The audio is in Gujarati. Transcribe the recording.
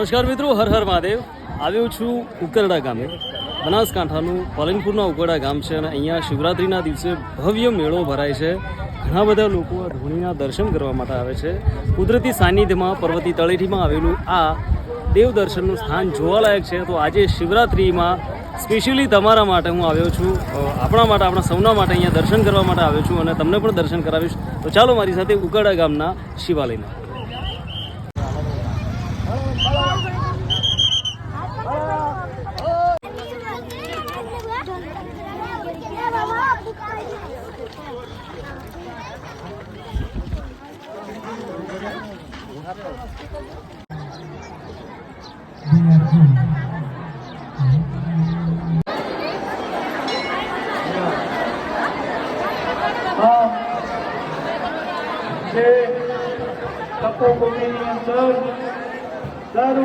નમસ્કાર મિત્રો, હર હર મહાદેવ. આવ્યો છું ઉકરડા ગામે. બનાસકાંઠાનું પાલનપુરના ઉકરડા ગામ છે અને અહીંયા શિવરાત્રિના દિવસે ભવ્ય મેળો ભરાય છે. ઘણા બધા લોકો આ ધૂણીના દર્શન કરવા માટે આવે છે. કુદરતી સાનિધ્યમાં પર્વતી તળેટીમાં આવેલું આ દેવ દર્શનનું સ્થાન જોવાલાયક છે. તો આજે શિવરાત્રિમાં સ્પેશિયલી તમારા માટે હું આવ્યો છું, આપણા માટે, આપણા સૌના માટે અહીંયા દર્શન કરવા માટે આવ્યો છું અને તમને પણ દર્શન કરાવીશ. તો ચાલો મારી સાથે ઉકરડા ગામના શિવાલયમાં. તપોભૂમિની અંદર દર